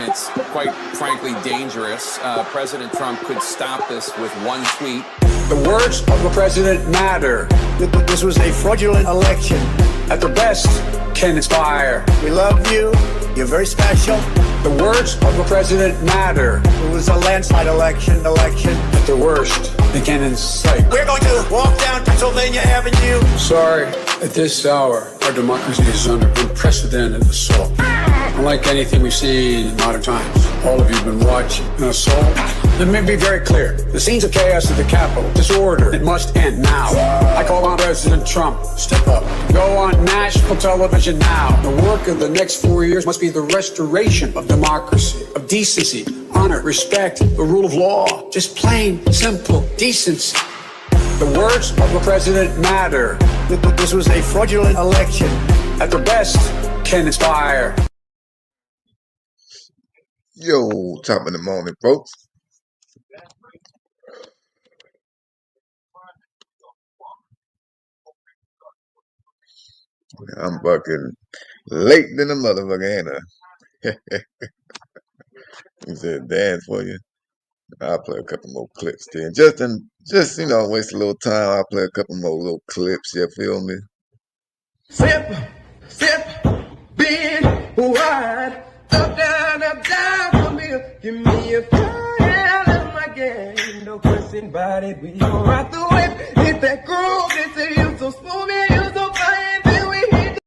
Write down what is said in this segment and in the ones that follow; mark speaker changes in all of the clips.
Speaker 1: It's quite frankly dangerous. President Trump could stop this with one tweet.
Speaker 2: The words of the president matter.
Speaker 3: This was a fraudulent election.
Speaker 2: At their best, can inspire.
Speaker 3: We love you. You're very special.
Speaker 2: The words of the president matter.
Speaker 3: It was a landslide election.
Speaker 2: At their worst, they can incite.
Speaker 3: We're going to walk down Pennsylvania Avenue.
Speaker 2: Sorry, at this hour, our democracy is under unprecedented assault. Unlike anything we've seen in modern times, all of you have been watching an assault. Let me be very clear. The scenes of chaos at the Capitol, disorder, it must end now. I call on President Trump, step up. Go on national television now. The work of the next 4 years must be the restoration of democracy, of decency, honor, respect, the rule of law. Just plain, simple decency. The words of the president matter.
Speaker 3: This was a fraudulent election.
Speaker 2: At their best, can inspire.
Speaker 4: Yo, top of the morning, folks. I'm fucking late than a motherfucker, ain't I? He said dance for you. I'll play a couple more clips then. Just waste a little time. I'll play a couple more little clips, you feel me?
Speaker 5: Sip, bend, wide, up, down, come here. Give me a fire in my game. No question about it. We go right the way. Hit that groove. They say you so smooth and you so fine. Then we hit.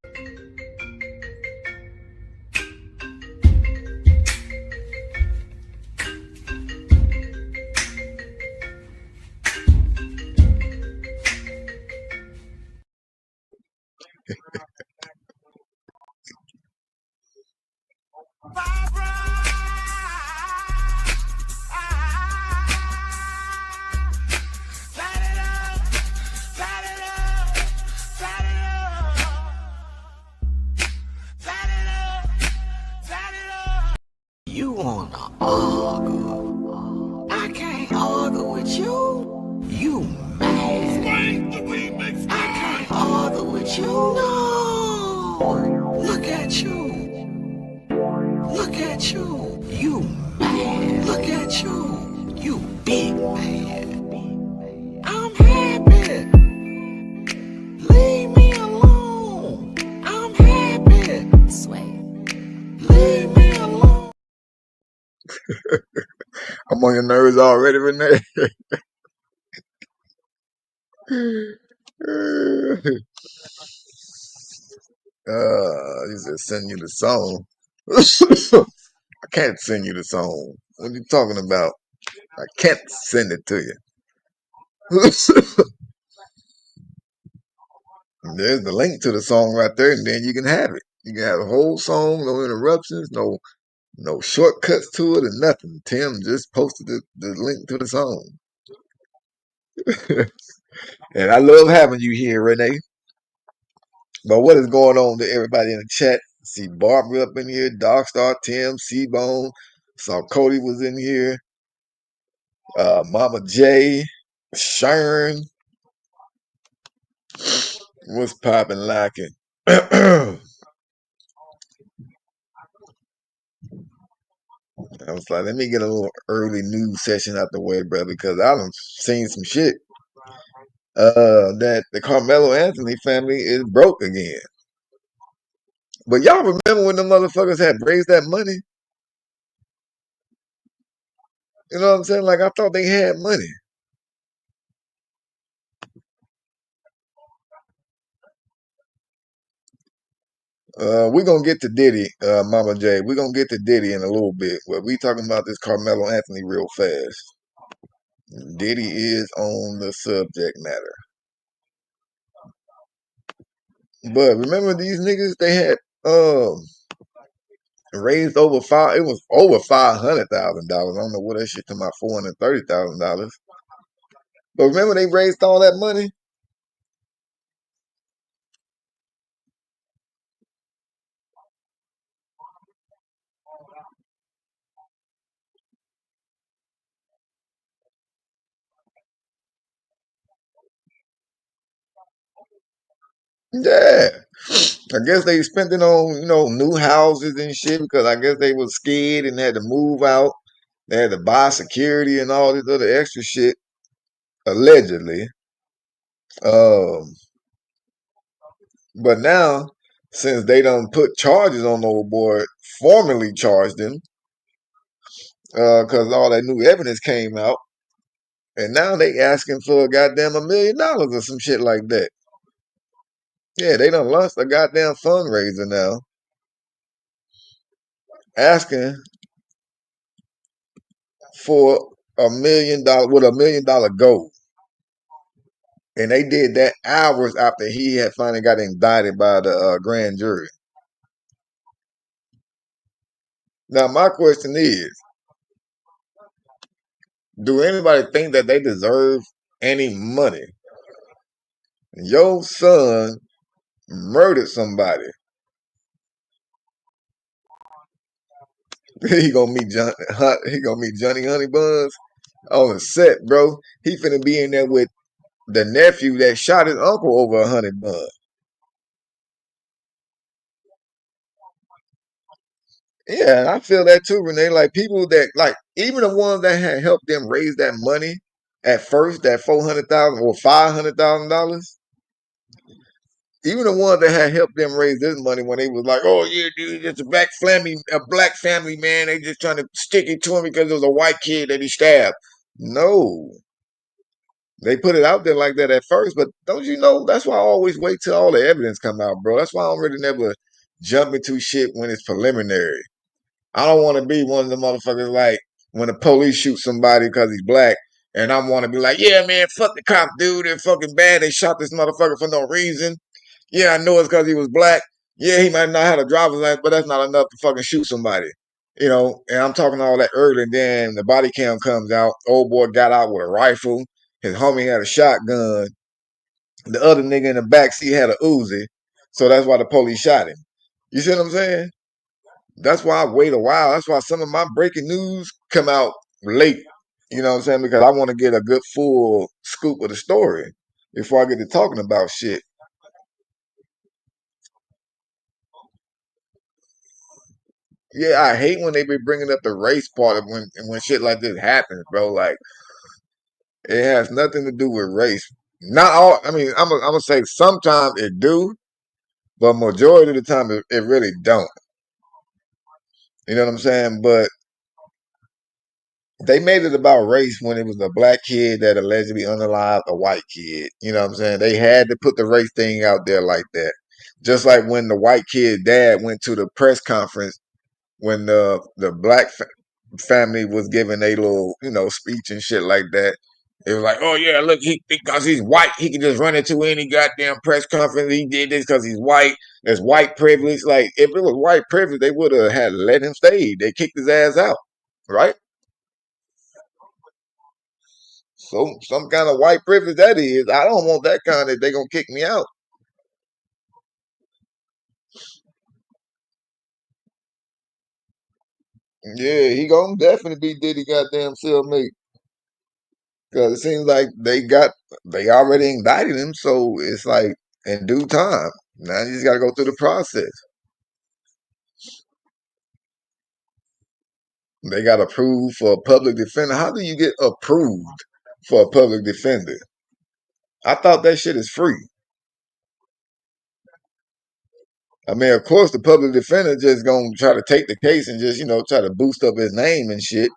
Speaker 6: You wanna argue? I can't argue with you. You mad? I can't argue with you. No. Look at you. Look at you. You mad? Look at you. You big mad. I'm happy. Leave me alone. I'm happy. Leave me alone.
Speaker 4: I'm on your nerves already, Renee. He said send you the song. I can't send you the song. What are you talking about? I can't send it to you. There's the link to the song right there, and then you can have it. You can have the whole song, no interruptions, no shortcuts to it, or nothing. Tim just posted the link to the song. And I love having you here, Renee. But what is going on to everybody in the chat? See Barbara up in here, Darkstar, Tim, C-Bone. Saw Cody was in here. Mama J, Sharon. What's poppin' lacking? I was like, let me get a little early news session out the way, bro, because I done seen some shit. That the Karmelo Anthony family is broke again. But y'all remember when the motherfuckers had raised that money? You know what I'm saying? Like, I thought they had money. We're going to get to Diddy, Mama J. We're going to get to Diddy in a little bit. But we talking about this Karmelo Anthony real fast. Diddy is on the subject matter. But remember these niggas, they had raised over it was over $500,000. I don't know what that shit to my $430,000. But remember they raised all that money? Yeah. I guess they spent it on, new houses and shit because I guess they was scared and had to move out. They had to buy security and all this other extra shit, allegedly. Um, but now, since they done put charges on the old boy, formally charged him, because all that new evidence came out, and now they asking for a goddamn $1 million or some shit like that. Yeah, they done launched a goddamn fundraiser now, asking for $1 million with $1 million goal. And they did that hours after he had finally got indicted by the grand jury. Now, my question is, do anybody think that they deserve any money? Your son murdered somebody. He gonna meet He gonna meet Johnny Honey Buns on the set, bro. He finna be in there with the nephew that shot his uncle over a honey bun. Yeah, and I feel that too, Renee. Like people that like even the ones that had helped them raise that money at first, that $400,000 or $500,000. Even the ones that had helped them raise this money when they was like, "Oh yeah, dude, it's a black family, man. They just trying to stick it to him because it was a white kid that he stabbed." No, they put it out there like that at first, but don't you know? That's why I always wait till all the evidence come out, bro. That's why I don't really never jump into shit when it's preliminary. I don't want to be one of the motherfuckers like when the police shoot somebody because he's black, and I want to be like, "Yeah, man, fuck the cop, dude. They're fucking bad. They shot this motherfucker for no reason." Yeah, I know it's because he was black. Yeah, he might not have a driver's license, but that's not enough to fucking shoot somebody. And I'm talking all that early, and then the body cam comes out. Old boy got out with a rifle. His homie had a shotgun. The other nigga in the back seat had a Uzi. So that's why the police shot him. You see what I'm saying? That's why I wait a while. That's why some of my breaking news come out late. You know what I'm saying? Because I want to get a good full scoop of the story before I get to talking about shit. Yeah, I hate when they be bringing up the race part of when shit like this happens, bro. Like it has nothing to do with race. Not all. I mean, I'm gonna say sometimes it do, but majority of the time it really don't. You know what I'm saying? But they made it about race when it was a black kid that allegedly unalived a white kid. You know what I'm saying? They had to put the race thing out there like that. Just like when the white kid dad went to the press conference when the black family was giving a little, speech and shit like that. It was like, oh yeah, look, because he's white, he can just run into any goddamn press conference. He did this because he's white. There's white privilege. Like if it was white privilege, they would have had let him stay. They kicked his ass out, right? So some kind of white privilege that is. I don't want that kind that they gonna kick me out. Yeah, he gonna definitely be Diddy goddamn cellmate. Cause it seems like they already indicted him, so it's like in due time. Now you just gotta go through the process. They got approved for a public defender. How do you get approved for a public defender? I thought that shit is free. I mean, of course, the public defender just gonna try to take the case and just try to boost up his name and shit.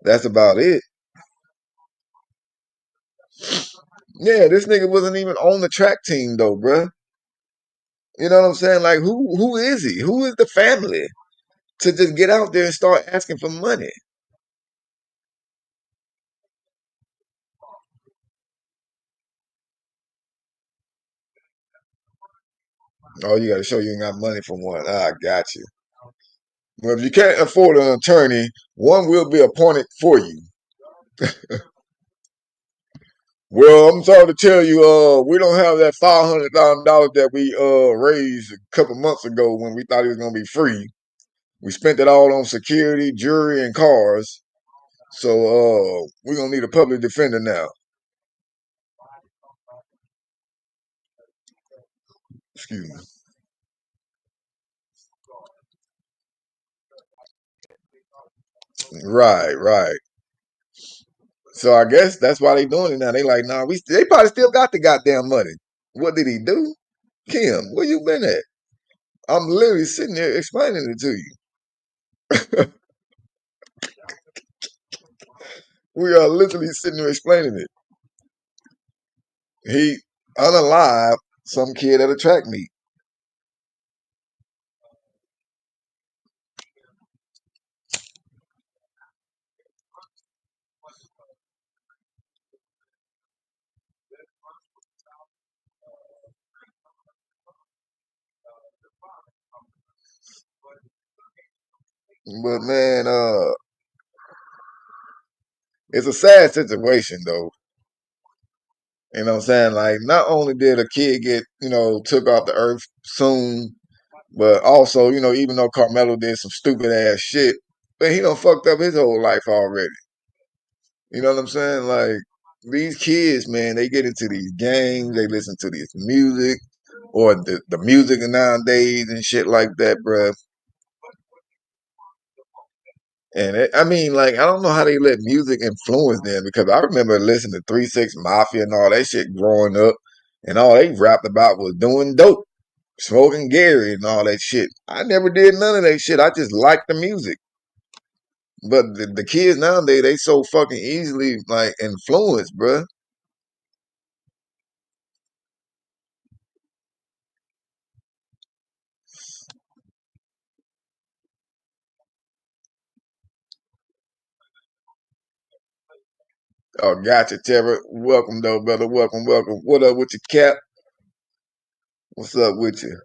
Speaker 4: That's about it. Yeah, this nigga wasn't even on the track team though, bruh. You know what I'm saying? Like, who is he? Who is the family to just get out there and start asking for money? Oh, you got to show you ain't got money for one. Ah, I got you. Well, if you can't afford an attorney, one will be appointed for you. Well, I'm sorry to tell you, we don't have that $500,000 that we raised a couple months ago when we thought it was gonna be free. We spent it all on security, jury, and cars. So we're gonna need a public defender now. Excuse me. Right, right. So I guess that's why they doing it now. They like, nah, they probably still got the goddamn money. What did he do? Kim, where you been at? I'm literally sitting there explaining it to you. We are literally sitting there explaining it. He unalive some kid at a track meet. But man, it's a sad situation though. You know what I'm saying? Like, not only did a kid get, took off the earth soon, but also, even though Carmelo did some stupid ass shit, but he done fucked up his whole life already. You know what I'm saying? Like, these kids, man, they get into these games, they listen to this music, or the music nowadays and shit like that, bruh. And I mean, like, I don't know how they let music influence them because I remember listening to 3 6 Mafia and all that shit growing up, and all they rapped about was doing dope, smoking Gary, and all that shit. I never did none of that shit. I just liked the music. But the kids nowadays, they so fucking easily like influenced, bruh. Oh, gotcha, Terry. Welcome though, brother. Welcome, welcome. What up with your cap? What's up with you?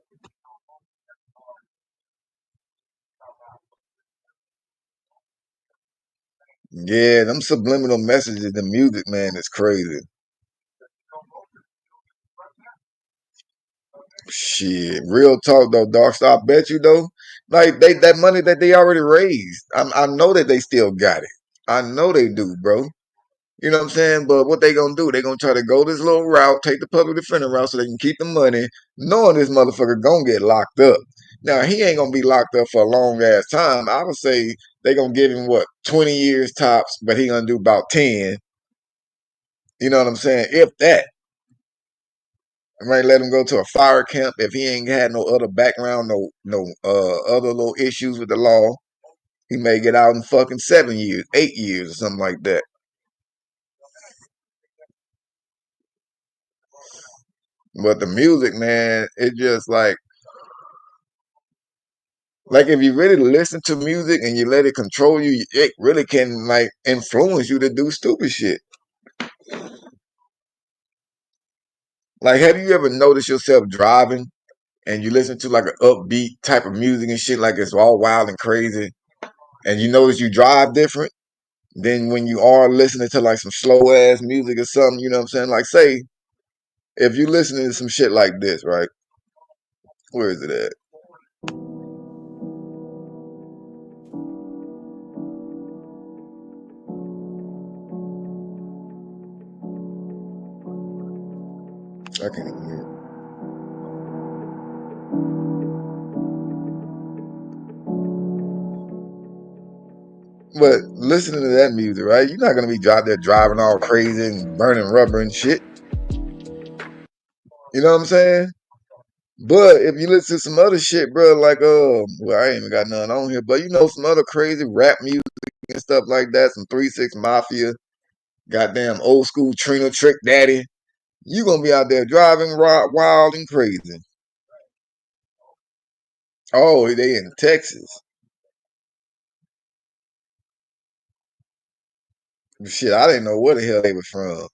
Speaker 4: Yeah, them subliminal messages in the music, man, is crazy. Shit, real talk though, dog. So I bet you though, like that money that they already raised, I know that they still got it. I know they do, bro. You know what I'm saying? But what they gonna do? They gonna try to go this little route, take the public defender route, so they can keep the money, knowing this motherfucker gonna get locked up. Now he ain't gonna be locked up for a long ass time. I would say they gonna give him what 20 years tops, but he gonna do about 10. You know what I'm saying? If that. I might let him go to a fire camp if he ain't had no other background, no other little issues with the law. He may get out in fucking 7 years, 8 years, or something like that. But the music, man, it just like if you really listen to music and you let it control you, it really can like influence you to do stupid shit. Like, have you ever noticed yourself driving and you listen to like an upbeat type of music and shit, like it's all wild and crazy, and you notice you drive different than when you are listening to like some slow ass music or something? You know what I'm saying? Like, say if you listening to some shit like this, right? Where is it at? I can't even hear it. But listening to that music, right? You're not gonna be out there driving all crazy and burning rubber and shit. You know what I'm saying? But if you listen to some other shit, bro, like well, I ain't even got none on here, but some other crazy rap music and stuff like that, some 3 6 Mafia, goddamn old school Trina Trick Daddy, you gonna be out there driving wild and crazy. Oh, they in Texas. Shit, I didn't know where the hell they were from.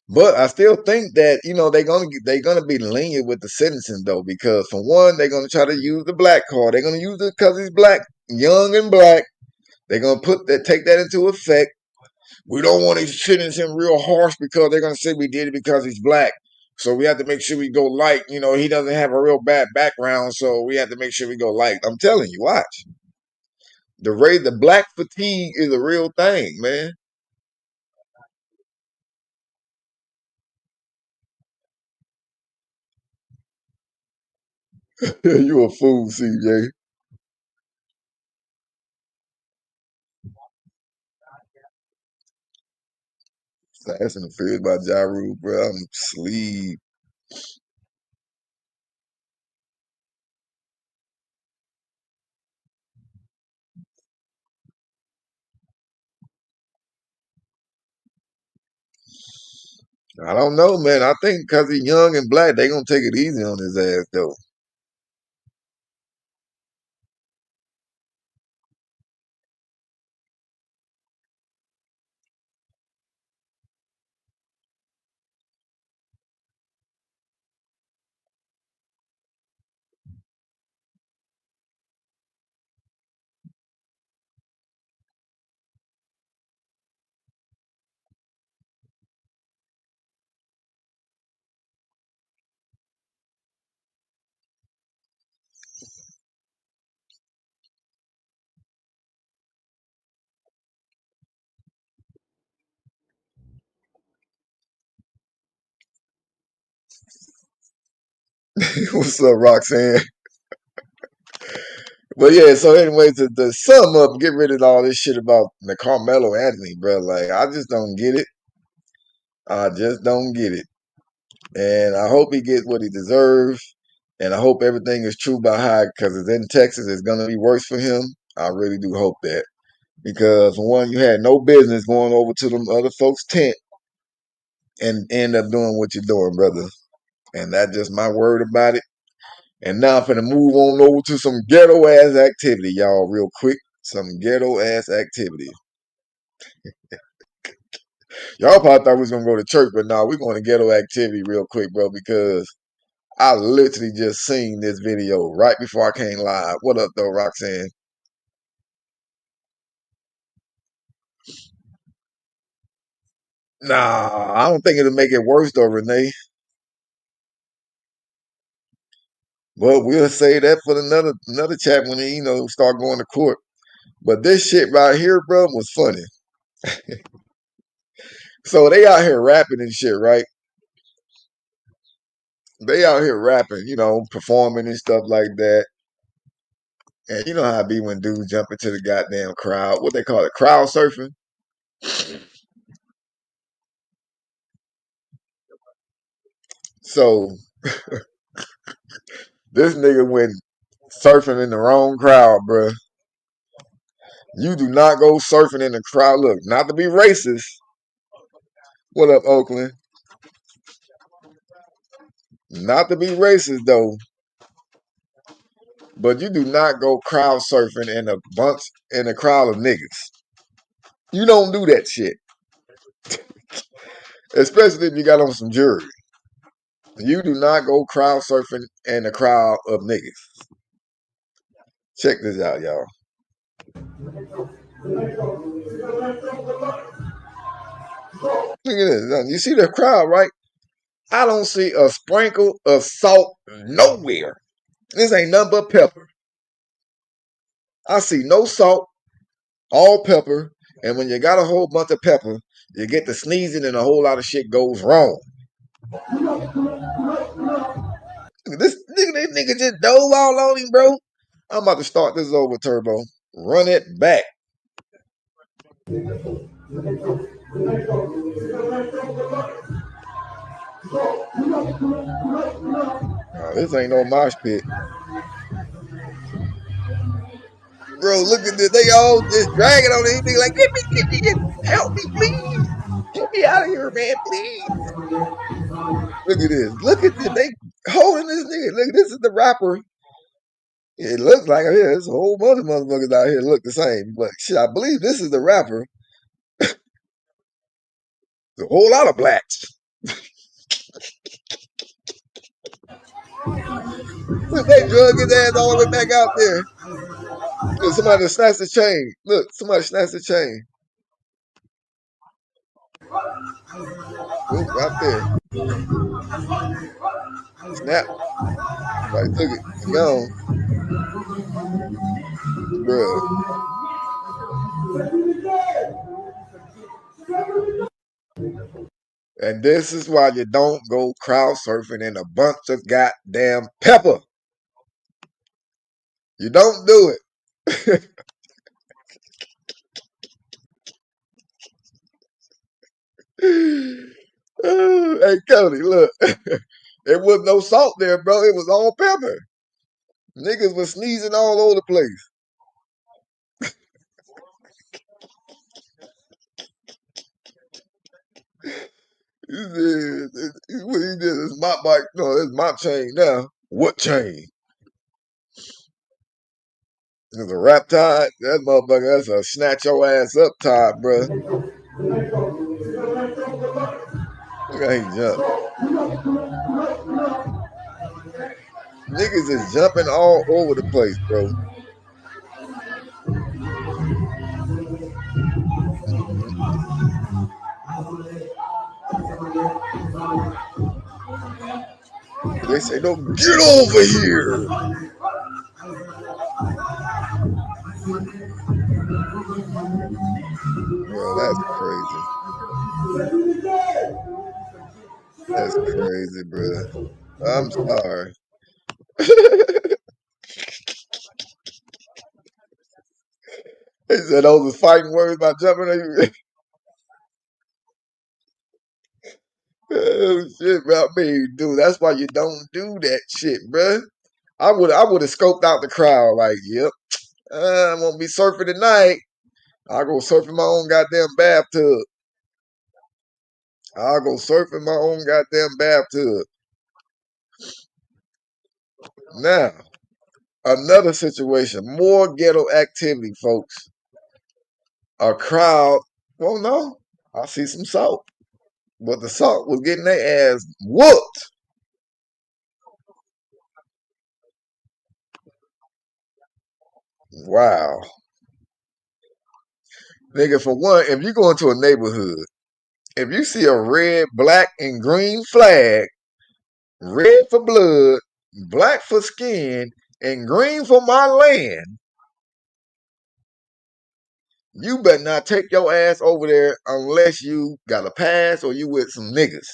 Speaker 4: But I still think that they gonna be lenient with the sentencing though, because for one, they're gonna try to use the black card. They're gonna use it because he's black, young and black. They're gonna take that into effect. We don't want to sentence him real harsh because they're gonna say we did it because he's black. So we have to make sure we go light. He doesn't have a real bad background, so we have to make sure we go light. I'm telling you, watch. The black fatigue is a real thing, man. You a fool, CJ. Fast and the Furious by Ja Rule, bro. I'm sleep. I don't know, man. I think because he's young and black, they gonna take it easy on his ass, though. What's up, Roxanne? But yeah, so anyway, to sum up, get rid of all this shit about the Carmelo Anthony, bro. Like, I just don't get it. I just don't get it. And I hope he gets what he deserves. And I hope everything is true by how, because it's in Texas, it's going to be worse for him. I really do hope that. Because, for one, you had no business going over to them other folks' tent and end up doing what you're doing, brother. And that's just my word about it. And now I'm finna move on over to some ghetto ass activity, y'all, real quick. Some ghetto ass activity. Y'all probably thought we was gonna go to church, but now we're going to ghetto activity real quick, bro, because I literally just seen this video right before I came live. What up, though, Roxanne? Nah, I don't think it'll make it worse, though, Renee. But we'll say that for another chat when he, start going to court. But this shit right here, bro, was funny. So they out here rapping and shit, right? They out here rapping, performing and stuff like that. And you know how it be when dudes jump into the goddamn crowd. What they call it, crowd surfing. So this nigga went surfing in the wrong crowd, bruh. You do not go surfing in the crowd. Look, not to be racist. What up, Oakland? Not to be racist though, but you do not go crowd surfing in a crowd of niggas. You don't do that shit, especially if you got on some jewelry. You do not go crowd surfing in a crowd of niggas. Check this out, y'all. Look at this. You see the crowd, right? I don't see a sprinkle of salt nowhere. This ain't nothing but pepper. I see no salt, all pepper. And when you got a whole bunch of pepper, you get the sneezing and a whole lot of shit goes wrong. This nigga just dove all on him, bro. I'm about to start this over, Turbo. Run it back. This ain't no mosh pit. Bro, look at this. They all just dragging on this nigga like, help me, please. Get me out of here, man, please. Look at this. Look at this. They holding this nigga. Look, this is the rapper. It looks like, yeah, there's a whole bunch of motherfuckers out here that look the same. But shit, I believe this is the rapper. There's a whole lot of blacks. Look, they drug his ass all the way back out there. Look, somebody snatched the chain. Look, somebody snatched the chain. Look, right there. Snap. Somebody took it. And gone. Bruh. And this is why you don't go crowd surfing in a bunch of goddamn pepper. You don't do it. Hey, Cody, look. There was no salt there, bro. It was all pepper. Niggas was sneezing all over the place. What he did is mop bike. No, it's mop chain now. What chain? It's a wrap tie. That motherfucker, that's a snatch your ass up tie, bro. Look how he jump. Niggas is jumping all over the place, bro. They say, no, get over here. Bro, that's crazy. That's crazy, bro. I'm sorry. He said those was fighting words about jumping on you. Oh shit, bro. I mean, dude, that's why you don't do that shit, bro. I would have scoped out the crowd, like, yep, I won't be surfing tonight. I'll go surf in my own goddamn bathtub. I'll go surf in my own goddamn bathtub. Now, another situation, more ghetto activity, folks. A crowd, well, no, I see some salt. But the salt was getting their ass whooped. Wow. Nigga, for one, if you go into a neighborhood, if you see a red, black, and green flag, red for blood, black for skin, and green for my land, you better not take your ass over there unless you got a pass or you with some niggas.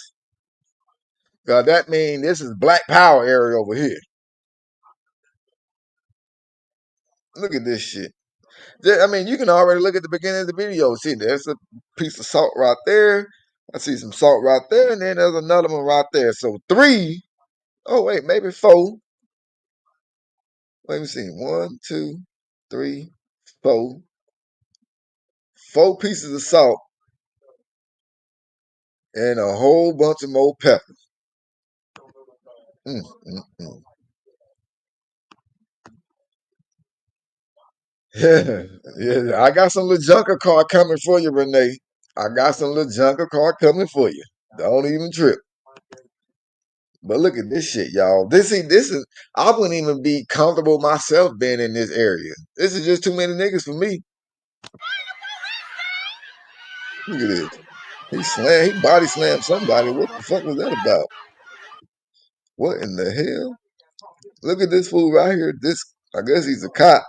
Speaker 4: Cause that means this is black power area over here. Look at this shit. I mean, you can already look at the beginning of the video. See, there's a piece of salt right there. I see some salt right there, and then there's another one right there. So 3. Oh, wait, maybe 4. Let me see. 1, 2, 3, 4. 4 pieces of salt and a whole bunch of more pepper. Mm, mm, mm. Yeah, yeah. I got some little junker car coming for you, Renee. I got some little junker car coming for you. Don't even trip. But look at this shit, y'all. This is. I wouldn't even be comfortable myself being in this area. This is just too many niggas for me. Look at this. He body slammed somebody. What the fuck was that about? What in the hell? Look at this fool right here. I guess he's a cop.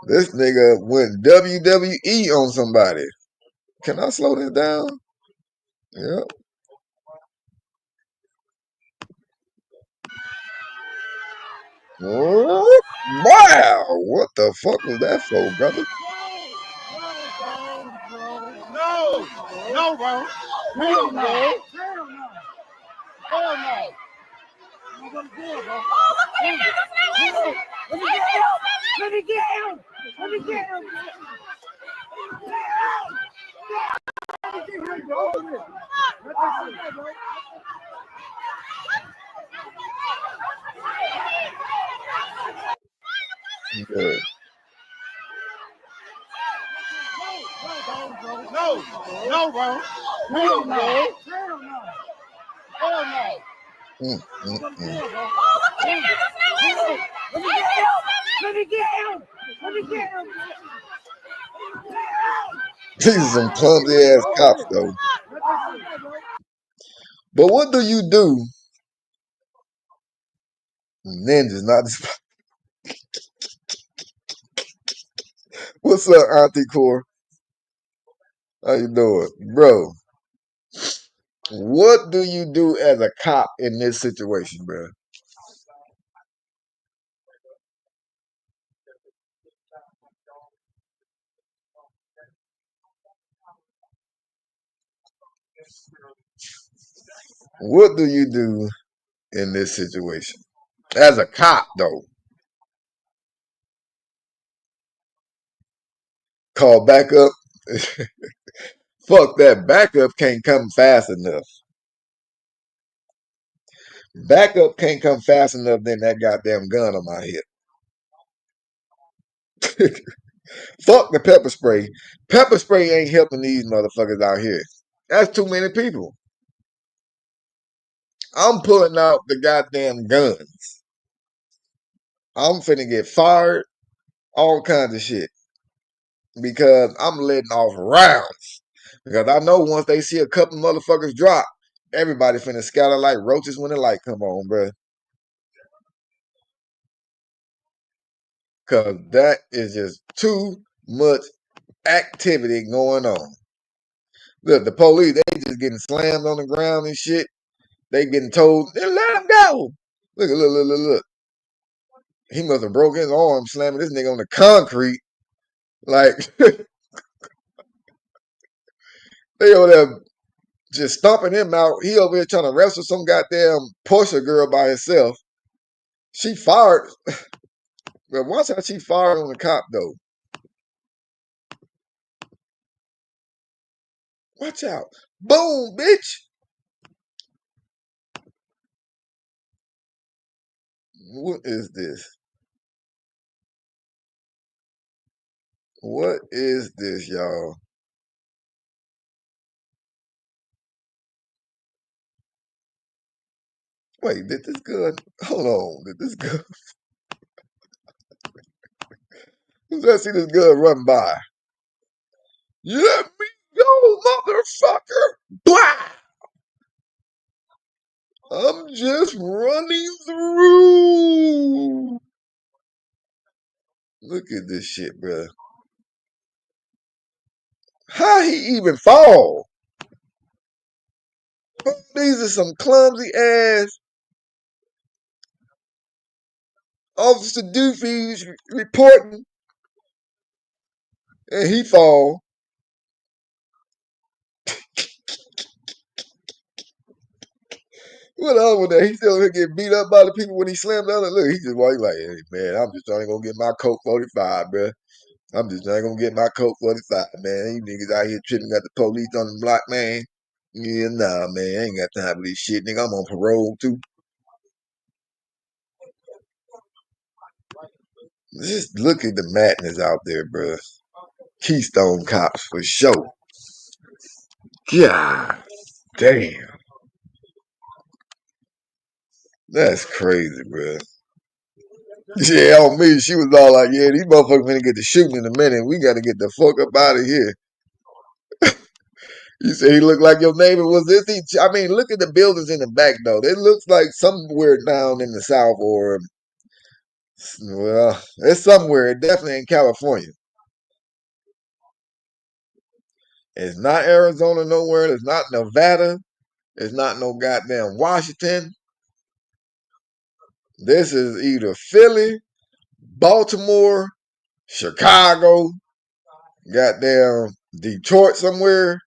Speaker 4: This nigga went WWE on somebody. Can I slow this down? Yep. What? Wow. What the fuck was that for, brother?
Speaker 7: No, no, bro. Hell no. Hell no. Oh, look at him. Let me get him. Let me get him.
Speaker 4: Yeah.
Speaker 7: No, no, bro. Hell no. Hell no. Hell no.
Speaker 4: Mm, mm, mm.
Speaker 7: Oh, look at him. Let me get him. Let me get him. Let me get him.
Speaker 4: These are some clumsy ass cops, though. But what do you do? Ninjas, not this. What's up, Auntie Core? How you doing, bro? What do you do as a cop in this situation, bro? What do you do in this situation? As a cop, though, call backup. Fuck that. Backup can't come fast enough. Backup can't come fast enough than that goddamn gun on my head. Fuck the pepper spray. Pepper spray ain't helping these motherfuckers out here. That's too many people. I'm pulling out the goddamn guns. I'm finna get fired, all kinds of shit. Because I'm letting off rounds. Because I know once they see a couple motherfuckers drop, everybody finna scatter like roaches when the light come on, bruh. Because that is just too much activity going on. Look, the police, they just getting slammed on the ground and shit. They getting told, let him go. Look. He must have broke his arm slamming this nigga on the concrete. Like, they over there just stomping him out. He over here trying to wrestle some goddamn Porsche girl by herself. She fired. But watch how she fired on the cop, though. Watch out. Boom, bitch. What is this? What is this, y'all? Wait, did this gun? Hold on. Did this gun? Who's that see this gun run by? Let me go, motherfucker! Blah! I'm just running through. Look at this shit, bro. How he even fall? These are some clumsy ass Officer Doofy's reporting, and he fall. What the other one there? He still gonna get beat up by the people when he slammed down. Look, he just walk like, hey man, I'm just trying to go get my Coke 45, bro. I'm just trying to go get my Coke 45, man. You niggas out here tripping, got the police on the block, man. Yeah, nah, man, I ain't got time for this shit, nigga. I'm on parole too. Just look at the madness out there, bro. Keystone cops for sure. God damn. That's crazy, bro. Yeah, on me, she was all like, yeah, these motherfuckers finna get to shooting in a minute. We gotta get the fuck up out of here. You say he looked like your neighbor. Was this? I mean, look at the buildings in the back, though. It looks like somewhere down in the South or, well, it's somewhere. Definitely in California. It's not Arizona nowhere. It's not Nevada. It's not no goddamn Washington. This is either Philly, Baltimore, Chicago, goddamn Detroit somewhere,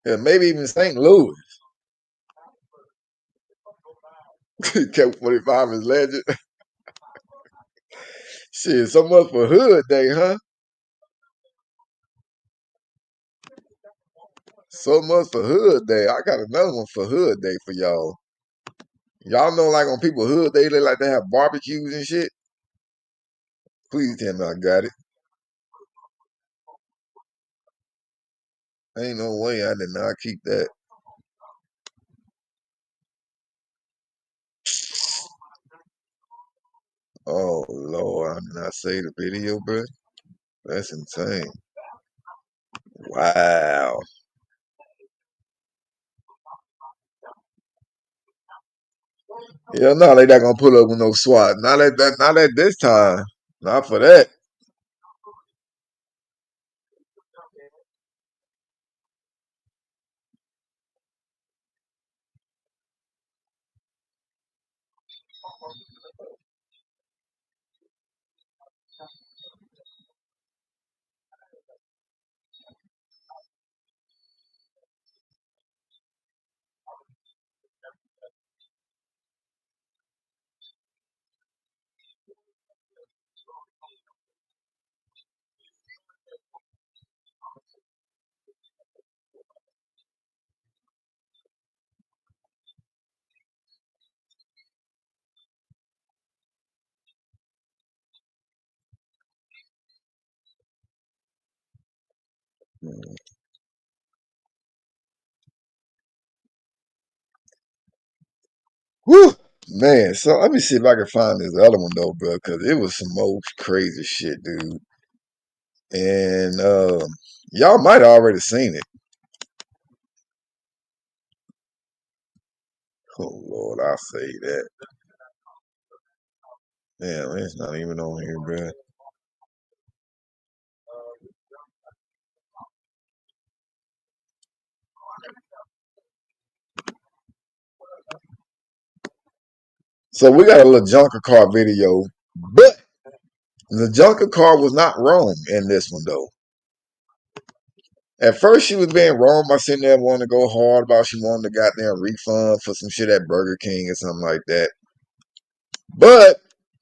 Speaker 4: and maybe even St. Louis. Kept 45 is legend. Shit, so much for Hood Day, huh? So much for Hood Day. I got another one for Hood Day for y'all. Y'all know, like on people Hood Day, they like to have barbecues and shit. Please tell me I got it. Ain't no way I did not keep that. Oh Lord, I did not save the video, bro. That's insane. Wow. Yeah, no, they not gonna pull up with no SWAT. Not at this time. Not for that. Whew, man. So let me see if I can find this other one though, bro, because it was some more crazy shit, dude. And y'all might have already seen it. Oh Lord, I'll say that. Damn, it's not even on here, bro. So we got a little junker car video, but the junker car was not wrong in this one though. At first, she was being wrong by sitting there wanting to go hard about she wanted a goddamn refund for some shit at Burger King or something like that. But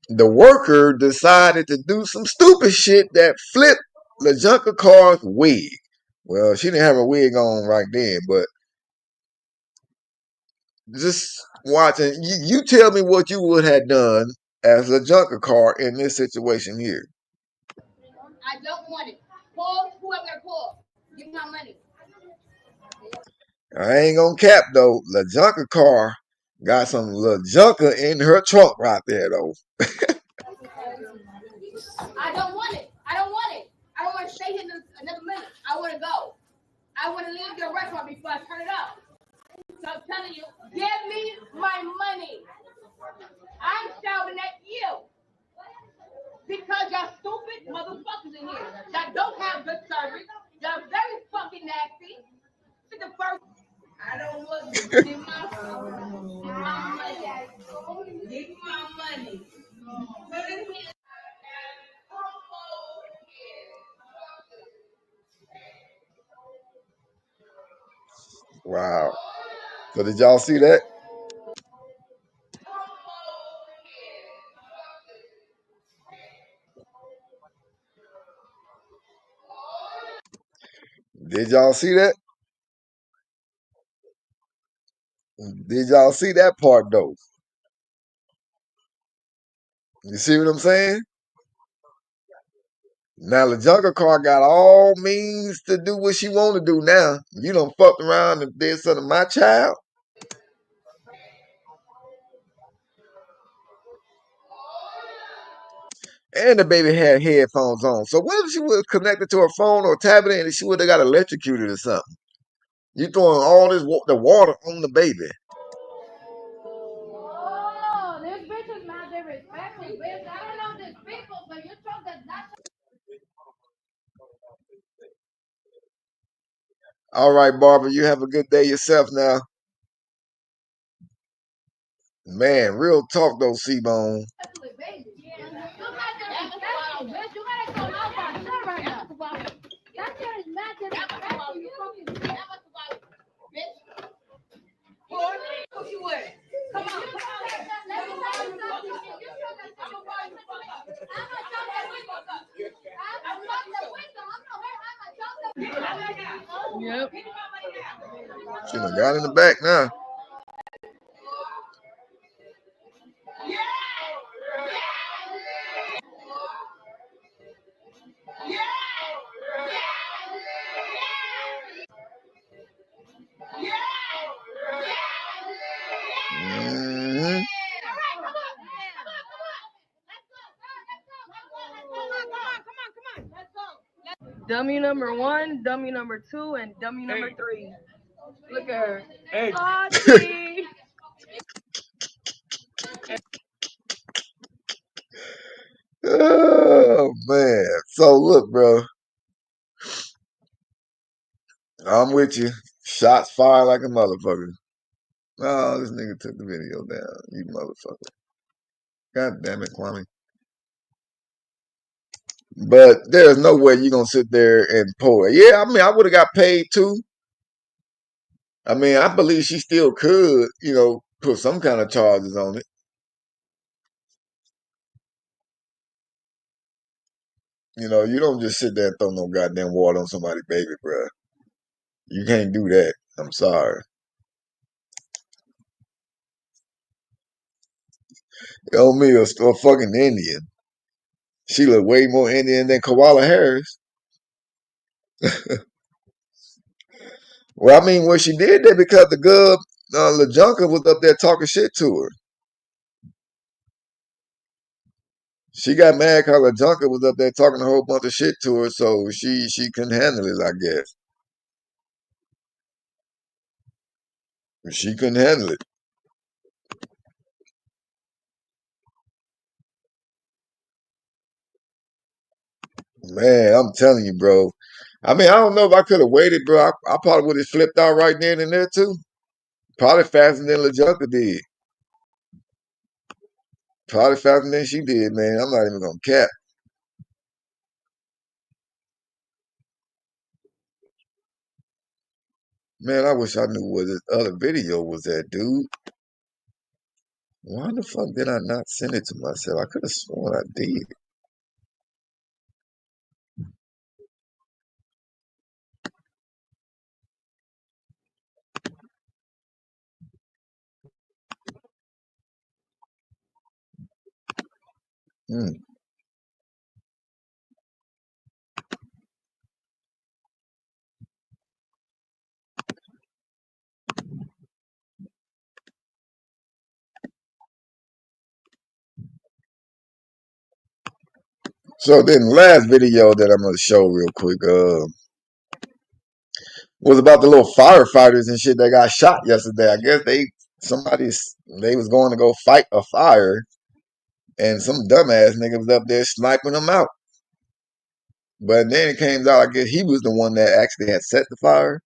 Speaker 4: the worker decided to do some stupid shit that flipped the junker car's wig. Well, she didn't have a wig on right then, but just watching, you tell me what you would have done as a junker car in this situation here.
Speaker 7: I don't want it. Call whoever they're called. Give me my money.
Speaker 4: I ain't gonna cap though. The junker car got some little junker in her trunk right there though.
Speaker 7: I don't want it. I don't want it. I don't want to stay here another minute. I want to go. I want to leave the restaurant before I turn it up. So I'm telling you, give me my money. I'm shouting at you because y'all stupid motherfuckers in here that don't have good service. Y'all very fucking nasty. To the first, I don't want to give my money. Give me my money. Put it here.
Speaker 4: Wow. So did y'all see that? Did y'all see that? Did y'all see that part though? You see what I'm saying? Now the junker car got all means to do what she want to do now. You done fucked around and did something to my child. And the baby had headphones on. So what if she was connected to her phone or tablet and she would have got electrocuted or something? You throwing all this the water on the baby.
Speaker 7: Oh, this bitch is not disrespectful, bitch. I don't know these people, but you told that not.
Speaker 4: All right, Barbara, you have a good day yourself now. Man, real talk though, C-Bone.
Speaker 7: Baby. You not disrespectful, bitch. You gotta come out by shit right now. That shit is not disrespectful. You fucking bitch. What you with? Come on. Let me tell you something. You showed that I'm gonna buy you fuck up. I'm gonna jump that window up. I'm gonna jump the window. I'm gonna hurt. I'm gonna jump the window. Yep.
Speaker 4: She done got in the back now. Mm-hmm.
Speaker 8: Dummy number 1, dummy number 2, and dummy number 3. Look at her. Hey. Auntie.
Speaker 4: Oh man. So look, bro. I'm with you. Shots fired like a motherfucker. Oh, this nigga took the video down. You motherfucker. God damn it, Kwame. But there's no way you're gonna sit there and pull it. Yeah, I mean, I would have got paid too. I mean, I believe she still could, put some kind of charges on it. You don't just sit there and throw no goddamn water on somebody's baby, bro. You can't do that. I'm sorry. On me, a fucking Indian. She look way more Indian than Koala Harris. Well, I mean, well, she did that because the girl, LaJunka, was up there talking shit to her. She got mad because LaJunka was up there talking a whole bunch of shit to her, so she couldn't handle it, I guess. She couldn't handle it. Man, I'm telling you, bro. I mean, I don't know if I could have waited, bro. I probably would have flipped out right then and there, too. Probably faster than LaJunka did. Probably faster than she did, man. I'm not even going to cap. Man, I wish I knew where this other video was at, dude. Why the fuck did I not send it to myself? I could have sworn I did. Hmm. So then, the last video that I'm gonna show real quick, was about the little firefighters and shit that got shot yesterday. I guess they was going to go fight a fire, and some dumbass nigga was up there sniping them out. But then it came out, I guess he was the one that actually had set the fire.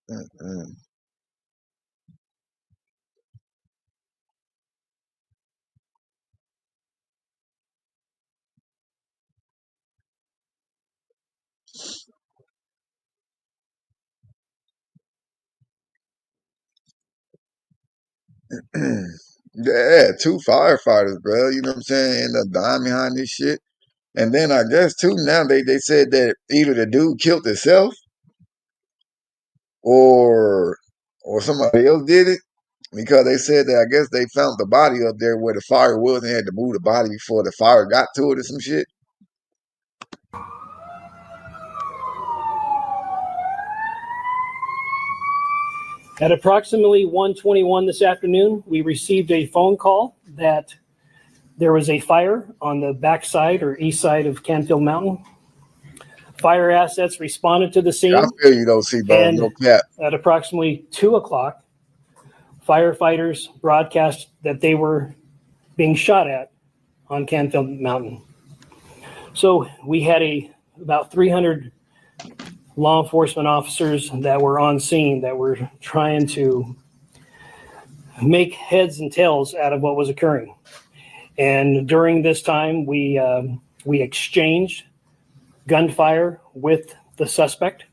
Speaker 4: Mm-mm. Yeah, two firefighters, bro. You know what I'm saying? End up dying behind this shit. And then I guess too now they said that either the dude killed himself or or somebody else did it because they said that I guess they found the body up there where the fire was and had to move the body before the fire got to it or some shit.
Speaker 9: At approximately 1:21 this afternoon, we received a phone call that there was a fire on the backside or east side of Canfield Mountain. Fire assets responded to the scene.
Speaker 4: I feel you though, C-Bone, no cap.
Speaker 9: At approximately 2 o'clock, firefighters broadcast that they were being shot at on Canfield Mountain. So we had about 300 law enforcement officers that were on scene that were trying to make heads and tails out of what was occurring. And during this time, we exchanged gunfire with the suspect.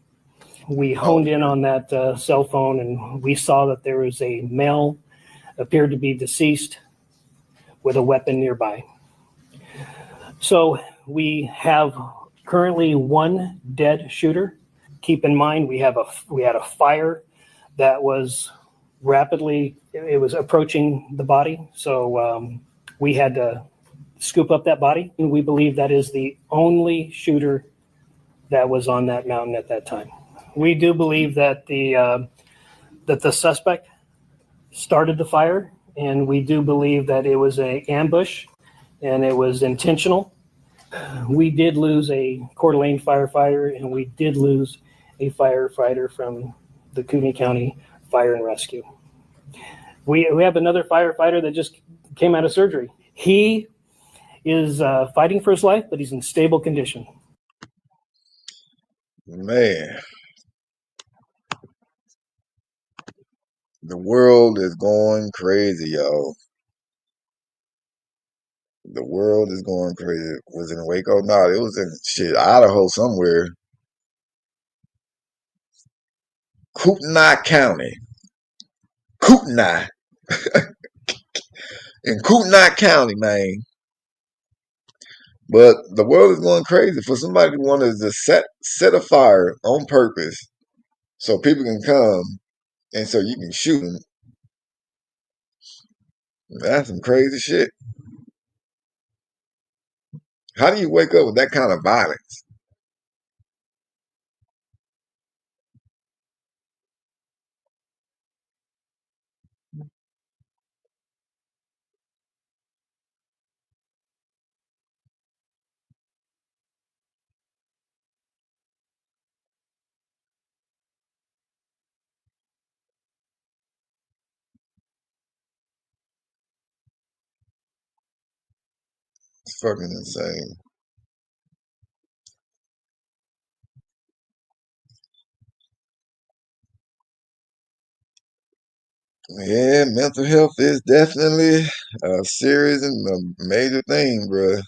Speaker 9: We honed in on that cell phone, and we saw that there was a male, appeared to be deceased, with a weapon nearby. So we have currently one dead shooter. Keep in mind, we had a fire that was rapidly, it was approaching the body. So we had to scoop up that body. And we believe that is the only shooter that was on that mountain at that time. We do believe that the suspect started the fire, and we do believe that it was an ambush and it was intentional. We did lose a Coeur d'Alene firefighter, and we did lose a firefighter from the Cooney County Fire and Rescue. We have another firefighter that just came out of surgery. He is fighting for his life, but he's in stable condition.
Speaker 4: Man, the world is going crazy, y'all. The world is going crazy. Was it in Waco? No, it was in shit Idaho somewhere. Kootenai County. Kootenai. in Kootenai County, man. But the world is going crazy for somebody who wanted to set a fire on purpose so people can come and so you can shoot them. That's some crazy shit. How do you wake up with that kind of violence? It's fucking insane. Yeah, mental health is definitely a serious and a major thing, bro.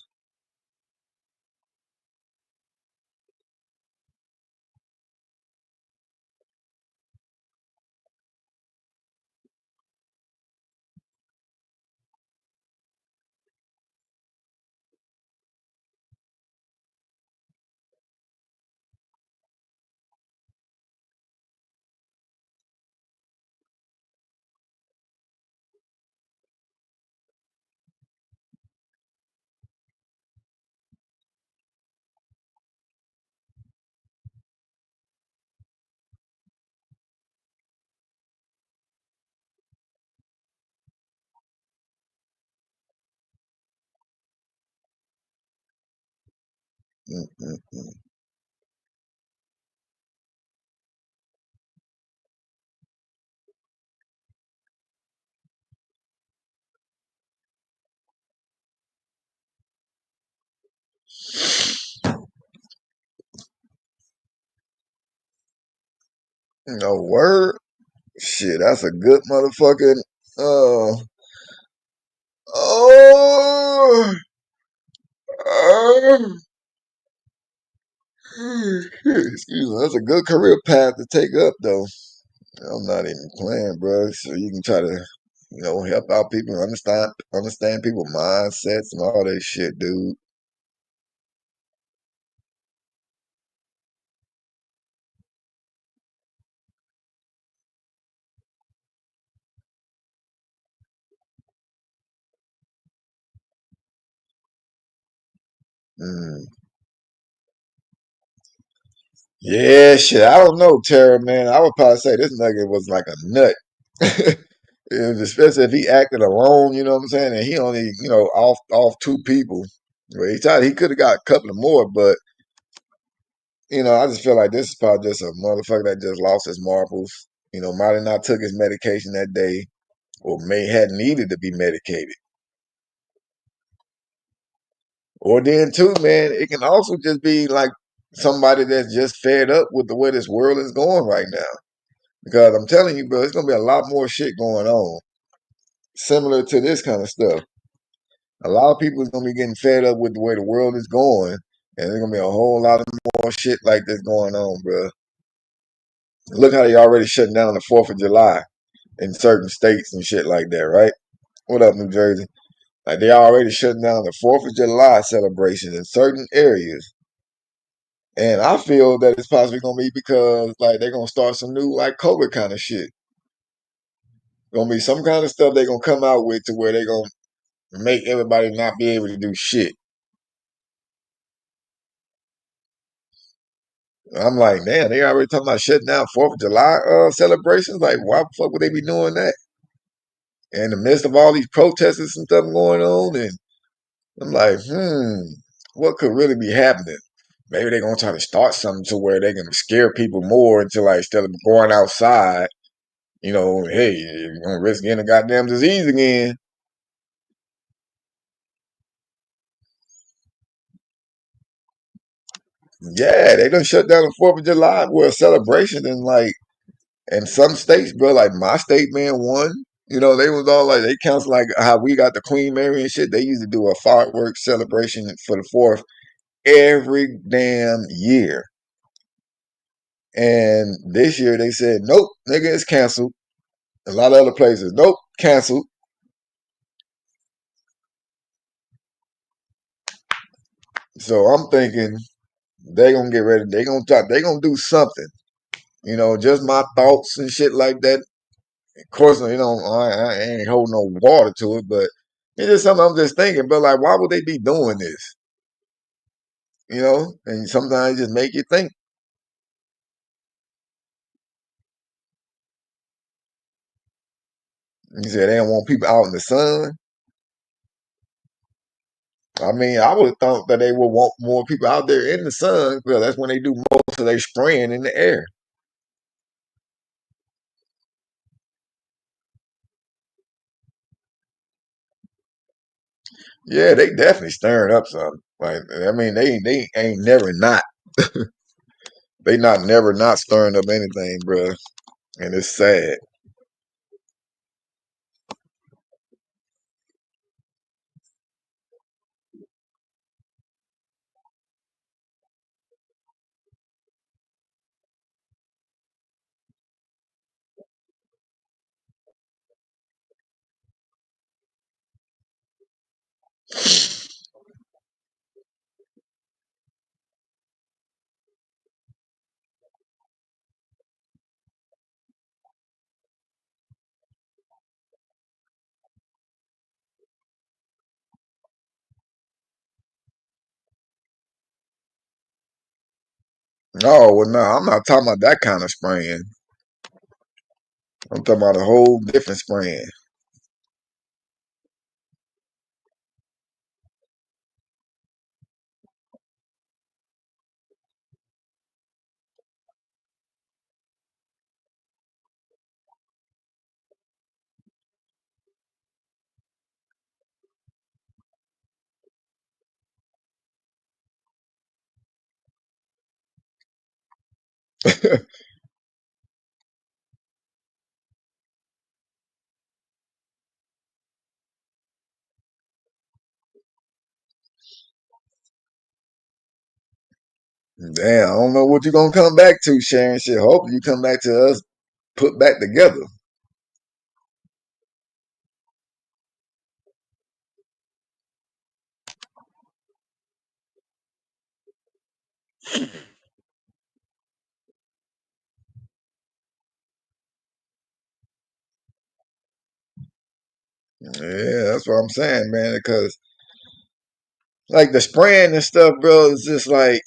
Speaker 4: Mm-mm-mm. No word. Shit, that's a good motherfucking. Uh, oh, uh, excuse me. That's a good career path to take up, though. I'm not even playing, bro. So you can try to, help out people, understand people's mindsets and all that shit, dude. Mm. Yeah, shit. I don't know, Tara, man. I would probably say this nigga was like a nut. Especially if he acted alone, you know what I'm saying? And he only, off two people. Well, he could have got a couple of more, but I just feel like this is probably just a motherfucker that just lost his marbles. Might have not took his medication that day, or may had needed to be medicated. Or then too, man, it can also just be like somebody that's just fed up with the way this world is going right now. Because I'm telling you, bro, it's gonna be a lot more shit going on, similar to this kind of stuff. A lot of people is gonna be getting fed up with the way the world is going, and there's gonna be a whole lot of more shit like this going on, bro. Look how they already shutting down the 4th of July in certain states and shit like that, right? What up, New Jersey? Like they already shutting down the 4th of July celebration in certain areas. And I feel that it's possibly gonna be because like they're gonna start some new like COVID kind of shit. Gonna be some kind of stuff they're gonna come out with to where they're gonna make everybody not be able to do shit. I'm like, damn, they already talking about shutting down 4th of July celebrations. Like, why the fuck would they be doing that? In the midst of all these protests and stuff going on, and I'm like, what could really be happening? Maybe they're gonna try to start something to where they can scare people more into like instead of going outside, hey, you're gonna risk getting a goddamn disease again. Yeah, they done shut down the 4th of July with a celebration and like in some states, bro, like my state, man, won. They was all like they count like how we got the Queen Mary and shit. They used to do a fireworks celebration for the 4th every damn year. And this year they said, nope, nigga, it's canceled. A lot of other places, nope, canceled. So I'm thinking they gonna get ready. They gonna try. They gonna do something. Just my thoughts and shit like that. Of course, I ain't holding no water to it, but it's just something I'm just thinking. But like, why would they be doing this? And sometimes it just make you think. You said they don't want people out in the sun. I mean, I would have thought that they would want more people out there in the sun because that's when they do most of their spraying in the air. Yeah, they definitely stirring up something. Like, I mean, they ain't never not. They not never not stirring up anything, bruh. And it's sad. No, well, no, I'm not talking about that kind of spraying. I'm talking about a whole different spraying. Damn, I don't know what you're gonna come back to, Sharon. Shit, hopefully you come back to us put back together. Yeah, that's what I'm saying, man. Because like the spraying and stuff, bro, it's just like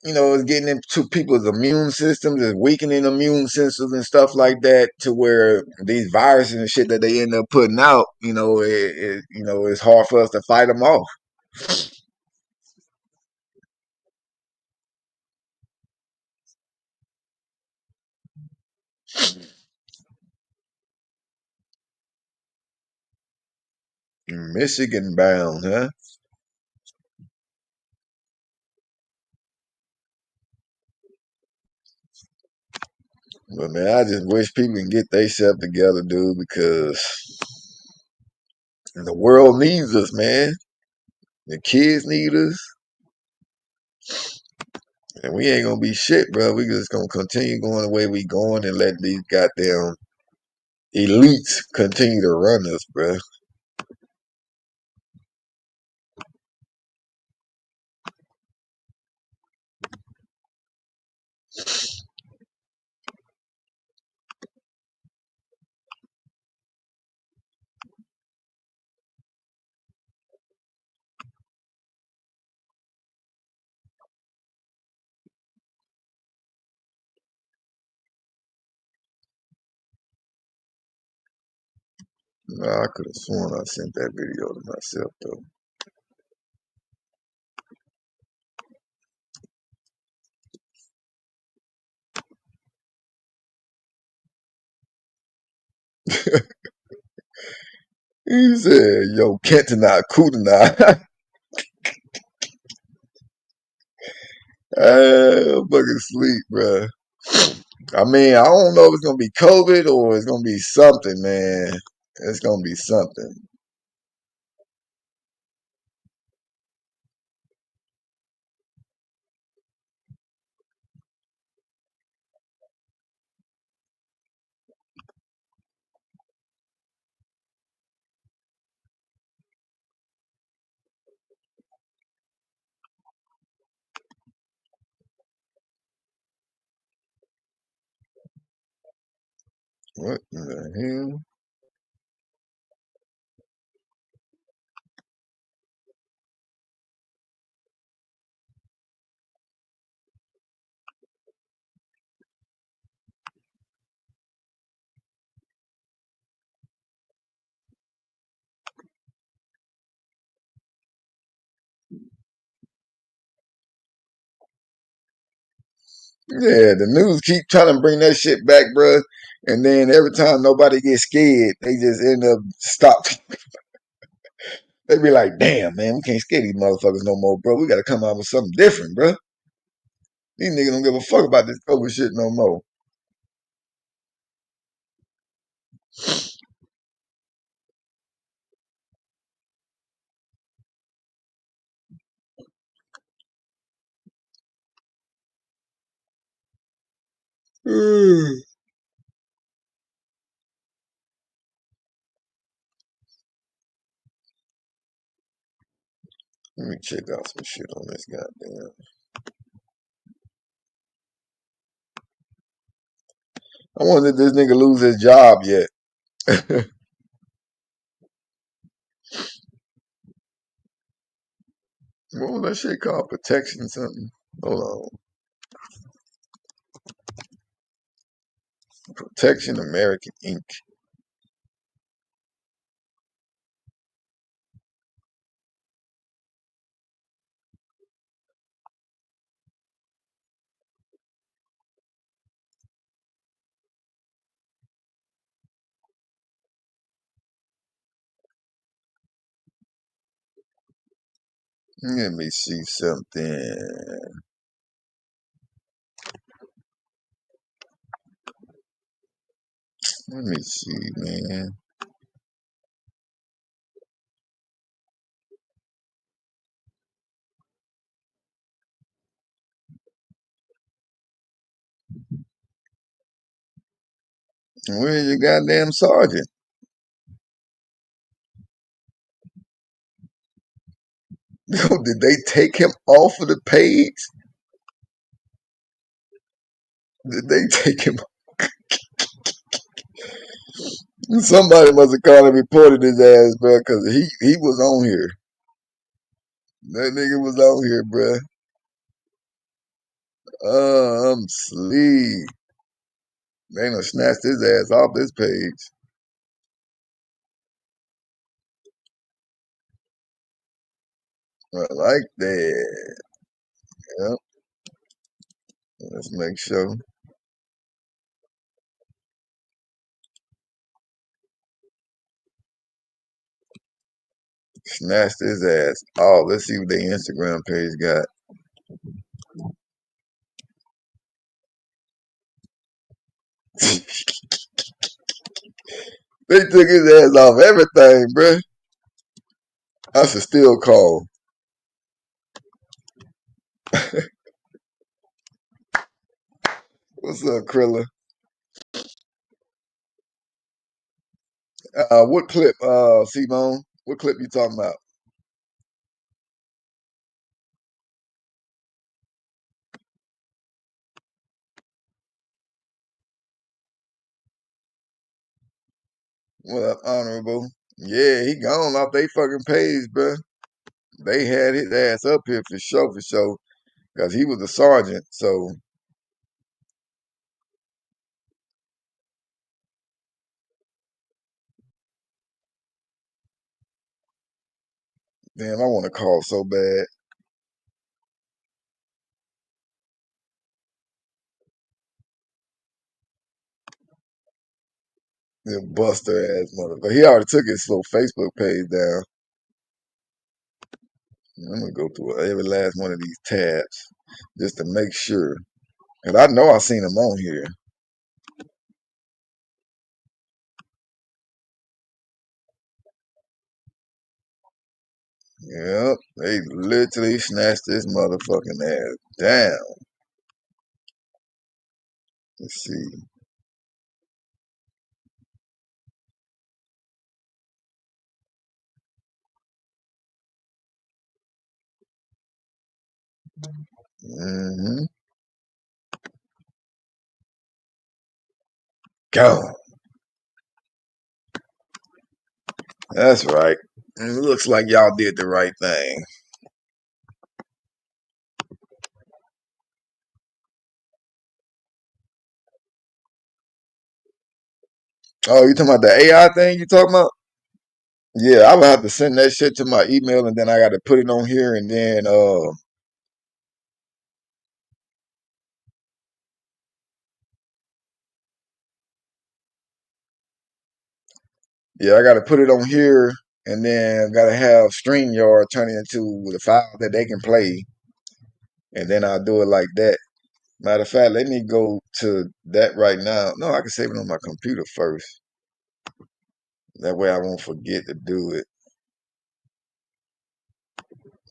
Speaker 4: it's getting into people's immune systems, it's weakening immune systems and stuff like that, to where these viruses and shit that they end up putting out, it's hard for us to fight them off. Michigan bound, huh? But man, I just wish people can get themselves together, dude, because the world needs us, man. The kids need us, and we ain't gonna be shit, bro. We just gonna continue going the way we going and let these goddamn elites continue to run us, bro. Nah, I could have sworn I sent that video to myself though. He said, "Yo, Kentana, Kutana." I'm fucking sleep, bro. I mean, I don't know if it's gonna be COVID or it's gonna be something, man. It's gonna be something. What in the hell? Yeah, the news keep trying to bring that shit back, bruh. And then every time nobody gets scared, they just end up stop. They be like, damn, man, we can't scare these motherfuckers no more, bro. We got to come out with something different, bruh. These niggas don't give a fuck about this COVID shit no more. Let me check out some shit on this goddamn. I wonder if this nigga lose his job yet. What was that shit called? Protection something? Hold on. Protection American Inc. Let me see something. Let me see, man. Where's your goddamn sergeant? Yo, did they take him off of the page? Did they take him? Somebody must have called and reported his ass, bro, because he was on here. That nigga was on here, bro. I'm sleep. They done snatched his ass off this page. I like that. Yep. Let's make sure. Snatched his ass. Oh, let's see what their Instagram page got. They took his ass off everything, bruh. I should still call. What's up, Krilla? What clip, Simone? What clip you talking about? What up, Honorable? Yeah, he gone off they fucking page, bruh. They had his ass up here for sure, because he was a sergeant, so damn, I want to call so bad. Them buster ass motherfucker. He already took his little Facebook page down. I'm gonna go through every last one of these tabs just to make sure. And I know I seen him on here. Yep, they literally snatched this motherfucking ass down. Let's see. Mm-hmm. Gone. That's right. And it looks like y'all did the right thing. Oh, you talking about the AI thing you talking about? Yeah, I would have to send that shit to my email and then I got to put it on here and then yeah, I got to put it on here and then got to have StreamYard turn it into the file that they can play and then I'll do it like that. Matter of fact, let me go to that right now. No, I can save it on my computer first. That way I won't forget to do it.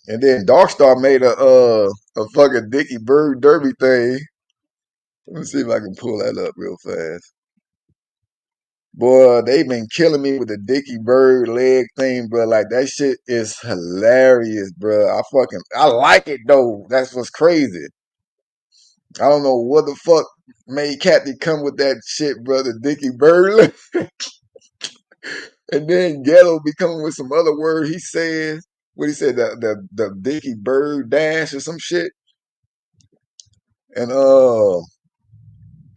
Speaker 4: And then Darkstar made a fucking Dickie Bird Derby thing. Let me see if I can pull that up real fast. Boy, they been killing me with the Dickie Bird leg thing, bro. Like that shit is hilarious, bro. I like it though. That's what's crazy. I don't know what the fuck made Kathy come with that shit, bro. The Dickie Bird, and then Ghetto be coming with some other word. He said what he said the Dickie Bird dash or some shit, and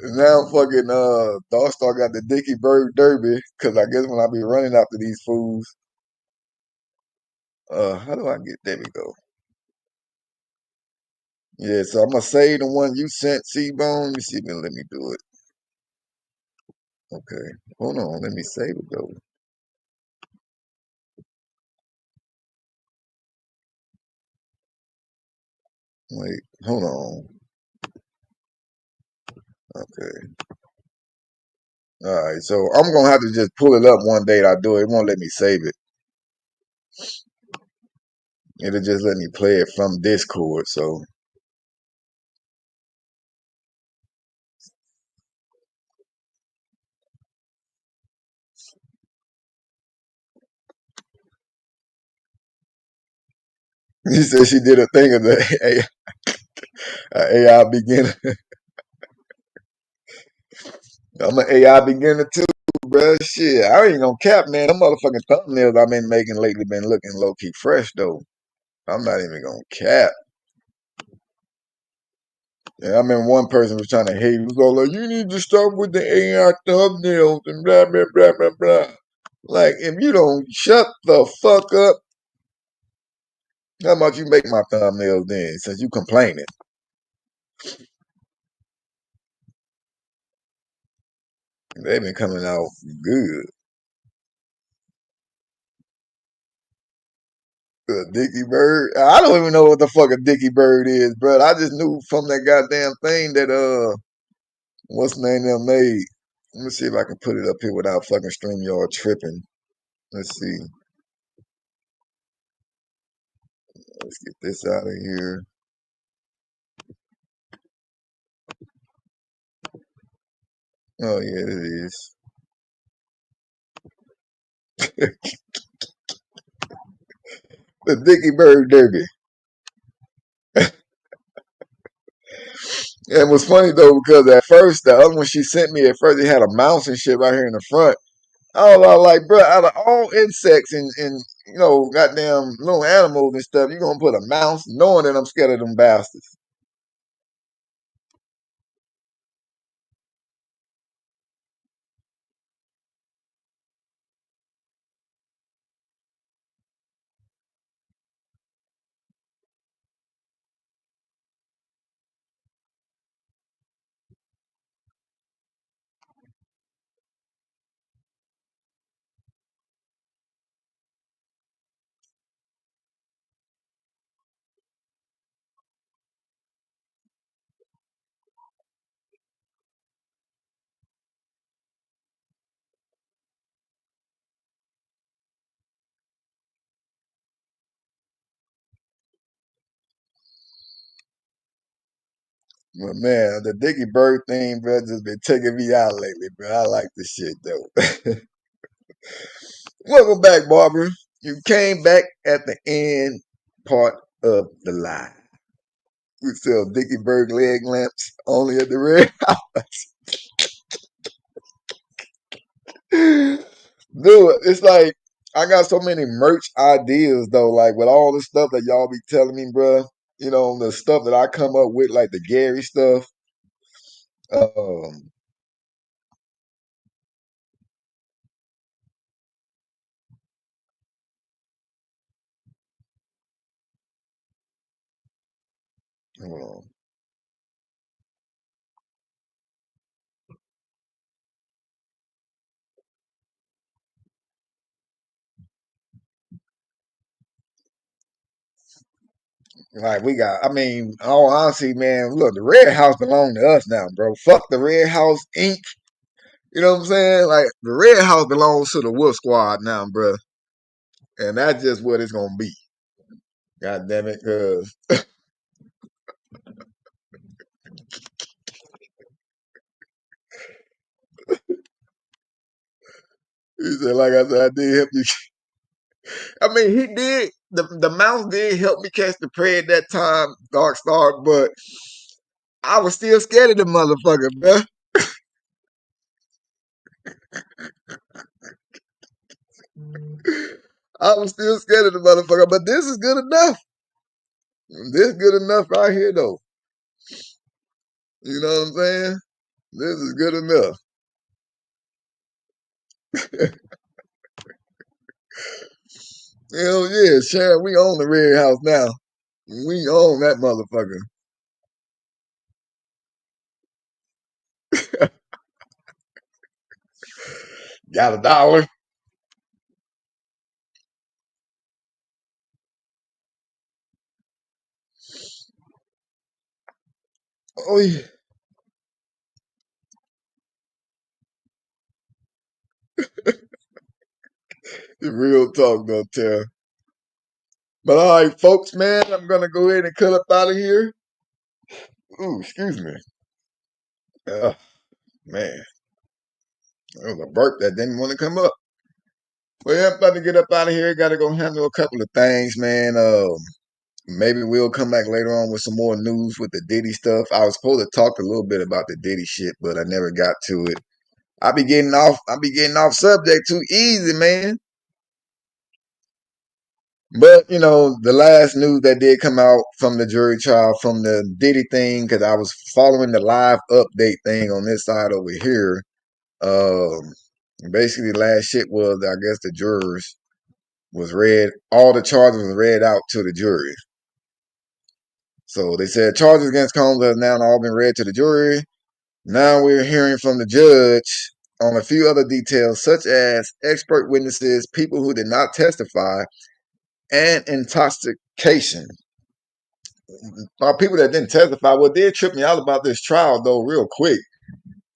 Speaker 4: now fucking Darkstar got the Dickie Bird Derby because I guess when I be running after these fools, how do I get there? We go. Yeah, so I'm gonna save the one you sent, C-Bone. Let me see if it'll let me do it. Okay, hold on. Let me save it though. Wait, hold on. Okay. All right, so I'm gonna have to just pull it up one day. I do it. It won't let me save it. It'll just let me play it from Discord. So he said she did a thing of the AI beginner. I'm an AI beginner too, bro. Shit, I ain't gonna cap, man. Them motherfucking thumbnails I've been making lately been looking low key fresh though. I'm not even gonna cap. Yeah, I remember one person was trying to hate. He was all like, "You need to stop with the AI thumbnails and blah blah blah blah blah." Like, if you don't shut the fuck up, how about you make my thumbnails then? Since you complaining, they've been coming out good. Dickie Bird. I don't even know what the fuck a Dickie Bird is, bro. I just knew from that goddamn thing that what's the name that made. Let me see if I can put it up here without fucking StreamYard tripping. Let's see. Let's get this out of here. Oh yeah, it is. The Dickie Bird Derby. And it was funny though because at first the other one she sent me at first it had a mouse and shit right here in the front. I was like, bro, out of all insects and goddamn little animals and stuff, you gonna put a mouse, knowing that I'm scared of them bastards. But man, the Dickie Bird thing, bro, just been taking me out lately, bro. I like this shit though. Welcome back, Barbara. You came back at the end part of the line. We sell Dickie Bird leg lamps only at the red house. Dude, it's like I got so many merch ideas though, like with all the stuff that y'all be telling me, bruh. You know, the stuff that I come up with, like the Gary stuff. Um, hold on. Like we got, I mean, all honesty, man. Look, the Red House belong to us now, bro. Fuck the Red House Inc. You know what I'm saying? Like the Red House belongs to the Wolf Squad now, bro. And that's just what it's gonna be. God damn it, cause he said, like I said, I did help you. I mean, he did. The mouse did help me catch the prey at that time, Dark Star, but I was still scared of the motherfucker, bro. I was still scared of the motherfucker, but this is good enough. This is good enough right here, though. You know what I'm saying? This is good enough. Hell yeah, Sharon, we own the Red House now. We own that motherfucker. Got $1. Oh yeah. The real talk though, Tara. But all right, folks, man, I'm gonna go ahead and cut up out of here. Ooh, excuse me. Oh, man. It was a burp that didn't want to come up. Well, yeah, I'm about to get up out of here. Got to go handle a couple of things, man. Maybe we'll come back later on with some more news with the Diddy stuff. I was supposed to talk a little bit about the Diddy shit, but I never got to it. I be getting off subject too easy, man. But you know, the last news that did come out from the jury trial from the Diddy thing, because I was following the live update thing on this side over here. Um, Basically, the last shit was I guess the jurors was read. All the charges was read out to the jury. So they said charges against Combs have now all been read to the jury. Now we're hearing from the judge on a few other details, such as expert witnesses, people who did not testify, and intoxication. People that didn't testify, what did trip me out about this trial, though, real quick,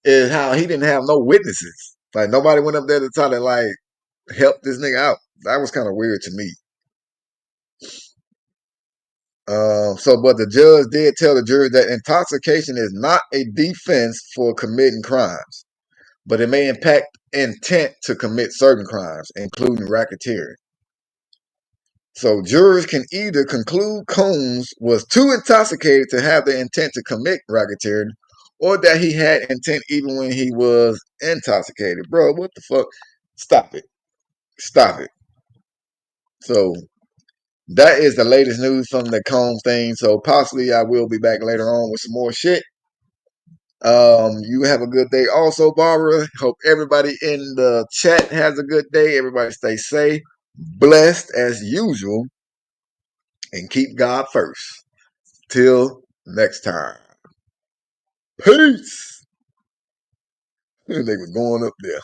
Speaker 4: is how he didn't have no witnesses. Like, nobody went up there to try to, like, help this nigga out. That was kind of weird to me. But the judge did tell the jury that intoxication is not a defense for committing crimes, but it may impact intent to commit certain crimes, including racketeering. So jurors can either conclude Combs was too intoxicated to have the intent to commit racketeering, or that he had intent even when he was intoxicated. Bro, what the fuck? Stop it. Stop it. So that is the latest news from the Combs thing. So possibly I will be back later on with some more shit. You have a good day also, Barbara. Hope everybody in the chat has a good day. Everybody stay safe, blessed as usual, and keep God first. Till next time. Peace. They was going up there.